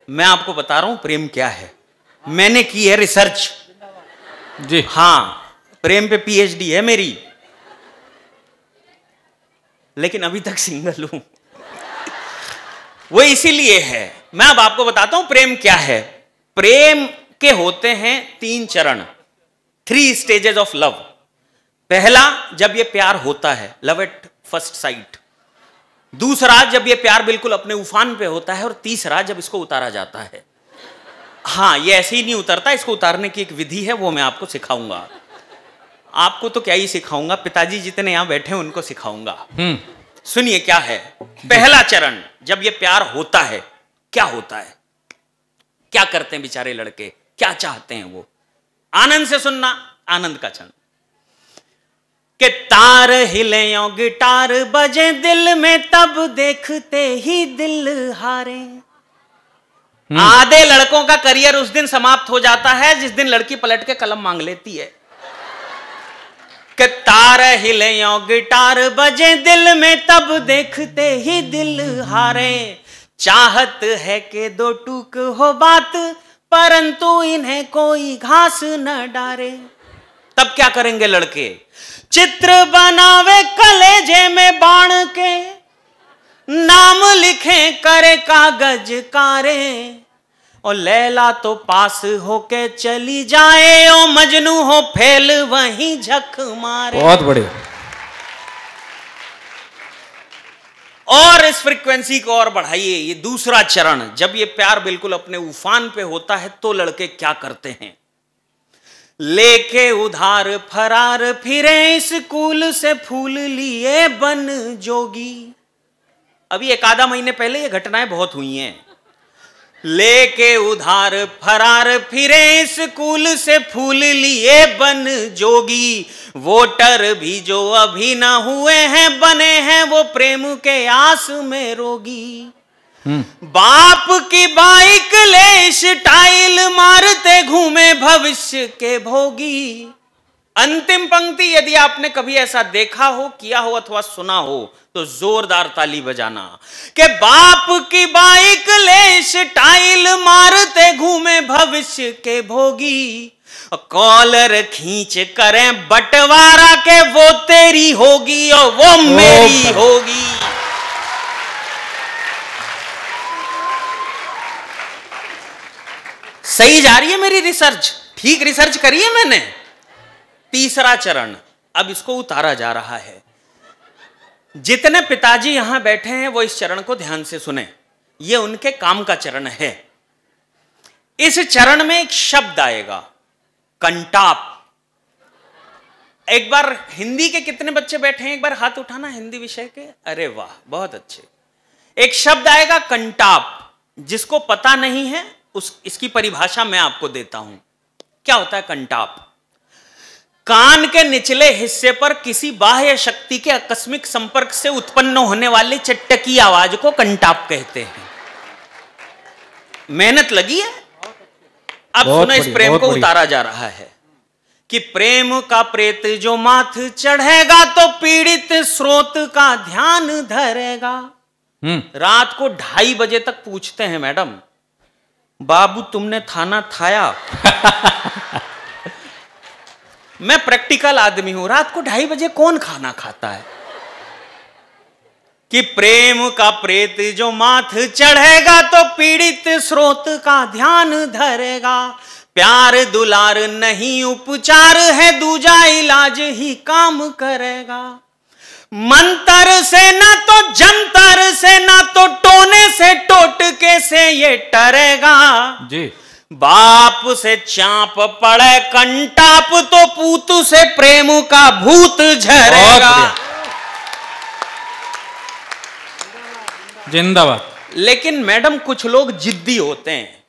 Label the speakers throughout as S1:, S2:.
S1: मैं आपको बता रहा हूं प्रेम क्या है। मैंने की है रिसर्च
S2: जी।
S1: हां, प्रेम पे पीएचडी है मेरी, लेकिन अभी तक सिंगल हूं। वो इसीलिए है। मैं अब आपको बताता हूं प्रेम क्या है। प्रेम के होते हैं 3 चरण, 3 स्टेजेस ऑफ लव। पहला, जब ये प्यार होता है, लव एट फर्स्ट साइट। दूसरा, जब ये प्यार बिल्कुल अपने उफान पे होता है। और तीसरा, जब इसको उतारा जाता है। हां, ये ऐसे ही नहीं उतरता, इसको उतारने की एक विधि है, वो मैं आपको सिखाऊंगा। आपको तो क्या ही सिखाऊंगा, पिताजी जितने यहां बैठे हैं उनको सिखाऊंगा। सुनिए क्या है। पहला चरण, जब ये प्यार होता है, क्या होता है, क्या करते हैं बेचारे लड़के, क्या चाहते हैं वो। आनंद से सुनना, आनंद का क्षण। कि तार हिले यो गिटार बजे दिल में, तब देखते ही दिल हारे। आधे लड़कों का करियर उस दिन समाप्त हो जाता है जिस दिन लड़की पलट के कलम मांग लेती है। कि तार हिले यो गिटार बजे दिल में, तब देखते ही दिल हारे। चाहत है कि 2 टूक हो बात, परंतु इन्हें कोई घास न डारे। तब क्या करेंगे लड़के, चित्र बनावे कलेजे में बाण के, नाम लिखे करे कागज कारे। और लैला तो पास होके चली जाए, ओ मजनू हो फेल वहीं झक मारे।
S2: बहुत बढ़िया।
S1: और इस फ्रीक्वेंसी को और बढ़ाइए। ये दूसरा चरण, जब ये प्यार बिल्कुल अपने उफान पे होता है तो लड़के क्या करते हैं। लेके उधार फरार फिरे, स्कूल से फूल लिए बन जोगी। अभी 1 आधा महीने पहले ये घटनाएं बहुत हुई हैं। लेके उधार फरार फिरे, स्कूल से फूल लिए बन जोगी। वोटर भी जो अभी ना हुए हैं, बने हैं वो प्रेम के आस में रोगी। बाप की बाइक ले स्टाइल मारते घूमे भविष्य के भोगी। अंतिम पंक्ति, यदि आपने कभी ऐसा देखा हो, किया हो अथवा सुना हो तो जोरदार ताली बजाना। कि बाप की बाइक ले स्टाइल मारते घूमे भविष्य के भोगी। कॉलर खींच करें बंटवारा के, वो तेरी होगी और वो मेरी होगी। सही जा रही है मेरी रिसर्च, ठीक रिसर्च करी है मैंने। तीसरा चरण, अब इसको उतारा जा रहा है। जितने पिताजी यहां बैठे हैं वो इस चरण को ध्यान से सुने, ये उनके काम का चरण है। इस चरण में एक शब्द आएगा, कंटाप। एक बार हिंदी के कितने बच्चे बैठे हैं, एक बार हाथ उठाना हिंदी विषय के। अरे वाह, बहुत अच्छे। एक शब्द आएगा कंटाप, जिसको पता नहीं है इसकी परिभाषा मैं आपको देता हूं। क्या होता है कंटाप। कान के निचले हिस्से पर किसी बाह्य शक्ति के आकस्मिक संपर्क से उत्पन्न होने वाली चटकी आवाज को कंटाप कहते हैं। मेहनत लगी है। अब सुनो, इस प्रेम को उतारा जा रहा है कि प्रेम का प्रेत जो माथ चढ़ेगा, तो पीड़ित स्रोत का ध्यान धरेगा। रात को 2:30 बजे तक पूछते हैं, मैडम बाबू तुमने खाना खाया? मैं प्रैक्टिकल आदमी हूं, रात को 2:30 बजे कौन खाना खाता है। कि प्रेम का प्रेत जो माथ चढ़ेगा, तो पीड़ित स्रोत का ध्यान धरेगा। प्यार दुलार नहीं उपचार है, दूजा इलाज ही काम करेगा। मंतर से ना तो जंतर से, ना तो टोने से टोटके से ये टरेगा
S2: जी।
S1: बाप से चाप पड़े कंटाप, तो पूत से प्रेम का भूत झरेगा।
S2: जिंदाबाद।
S1: लेकिन मैडम कुछ लोग जिद्दी होते हैं,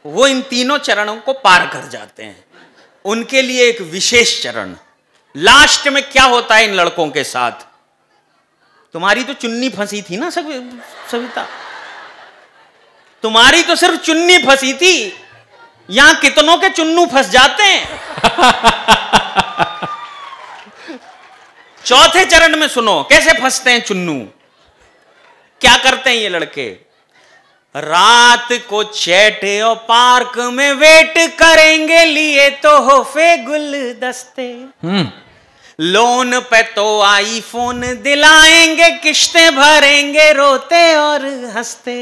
S1: वो इन तीनों चरणों को पार कर जाते हैं। उनके लिए एक विशेष चरण लास्ट में क्या होता है इन लड़कों के साथ। तुम्हारी तो चुन्नी फंसी थी ना सविता, तुम्हारी तो सिर्फ चुन्नी फंसी थी, यहां कितनों के चुन्नू फंस जाते हैं। चौथे चरण में सुनो कैसे फंसते हैं चुन्नू। क्या करते हैं ये लड़के, रात को चैट और पार्क में वेट करेंगे, लिए तोहफे गुलदस्ते। लोन पे तो आईफोन दिलाएंगे, किश्तें भरेंगे रोते और हंसते।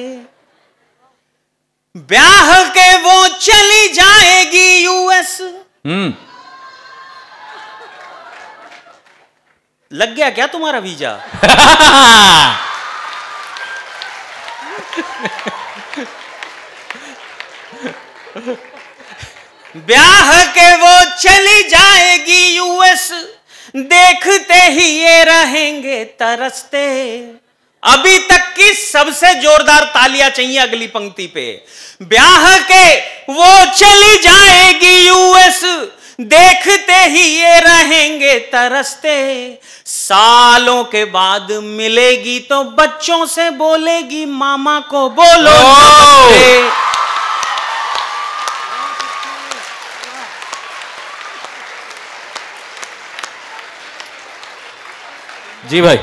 S1: ब्याह के वो चली जाएगी यूएस। लग गया क्या तुम्हारा वीजा? ब्याह के वो चली जाएगी यूएस, देखते ही ये रहेंगे तरसते। अभी तक की सबसे जोरदार तालियां चाहिए अगली पंक्ति पे। ब्याह के वो चली जाएगी यूएस, देखते ही ये रहेंगे तरसते। सालों के बाद मिलेगी तो बच्चों से बोलेगी, मामा को बोलो नमस्ते।
S2: जी भाई।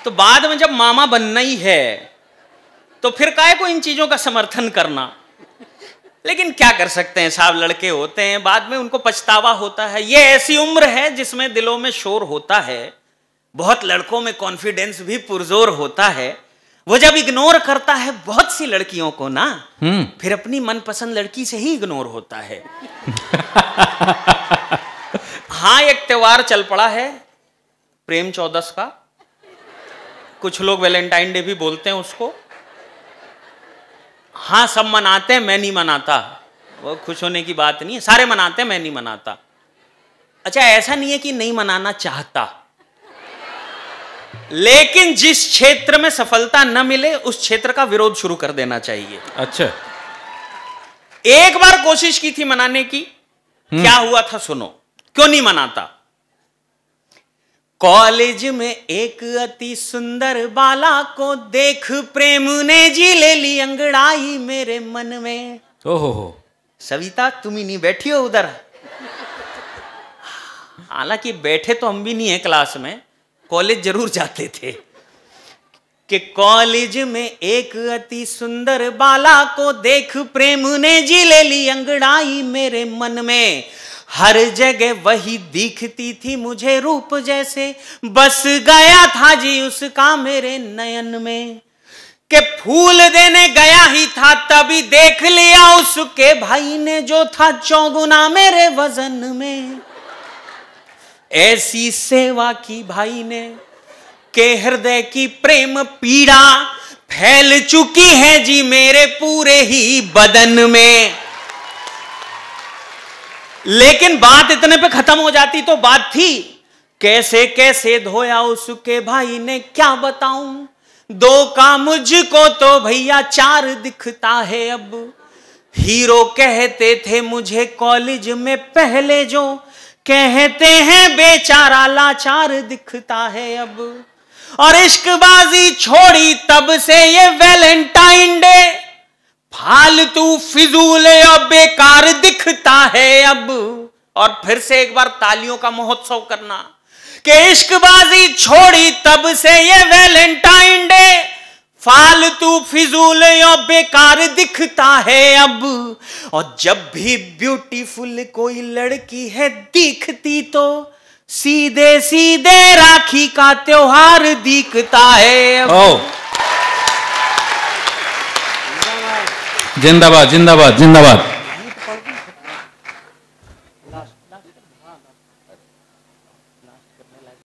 S1: तो बाद में जब मामा बनना ही है तो फिर काहे को इन चीजों का समर्थन करना। लेकिन क्या कर सकते हैं साहब, लड़के होते हैं, बाद में उनको पछतावा होता है। ये ऐसी उम्र है जिसमें दिलों में शोर होता है। बहुत लड़कों में कॉन्फिडेंस भी पुरजोर होता है। वो जब इग्नोर करता है बहुत सी लड़कियों को ना, फिर अपनी मनपसंद लड़की से ही इग्नोर होता है। हाँ, एक त्योहार चल पड़ा है प्रेम चौदस का। कुछ लोग वैलेंटाइन डे भी बोलते हैं उसको। हाँ, सब मनाते हैं, मैं नहीं मनाता। वो खुश होने की बात नहीं है, सारे मनाते हैं, मैं नहीं मनाता। अच्छा, ऐसा नहीं है कि नहीं मनाना चाहता, लेकिन जिस क्षेत्र में सफलता न मिले उस क्षेत्र का विरोध शुरू कर देना चाहिए।
S2: अच्छा,
S1: एक बार कोशिश की थी मनाने की, क्या हुआ था सुनो। क्यों नहीं मनाता? कॉलेज में एक अति सुंदर बाला को देख प्रेम ने जी ले ली अंगड़ाई मेरे मन में।
S2: ओहो,
S1: सविता तुम ही नहीं बैठी हो उधर? हालांकि बैठे तो हम भी नहीं है क्लास में, कॉलेज जरूर जाते थे। कि कॉलेज में एक अति सुंदर बाला को देख प्रेम ने जी ले ली अंगड़ाई मेरे मन में। हर जगह वही दिखती थी मुझे रूप जैसे, बस गया था जी उसका मेरे नयन में। के फूल देने गया ही था तभी देख लिया उसके भाई ने, जो था चौगुना मेरे वजन में। ऐसी सेवा की भाई ने के हृदय की प्रेम पीड़ा फैल चुकी है जी मेरे पूरे ही बदन में। लेकिन बात इतने पे खत्म हो जाती तो बात थी, कैसे कैसे धोया उसके भाई ने क्या बताऊं। दो का मुझको तो भैया चार दिखता है अब। हीरो कहते थे मुझे कॉलेज में पहले, जो कहते हैं बेचारा लाचार दिखता है अब। और इश्कबाजी छोड़ी तब से ये वैलेंटाइन डे फालतू फिजूल और बेकार दिखता है अब। और फिर से एक बार तालियों का महोत्सव करना कि इश्कबाजी छोड़ी तब से ये वैलेंटाइन डे फालतू फिजूल और बेकार दिखता है अब। और जब भी ब्यूटीफुल कोई लड़की है दिखती तो सीधे सीधे राखी का त्योहार दिखता है अब।
S2: जिंदाबाद जिंदाबाद जिंदाबाद।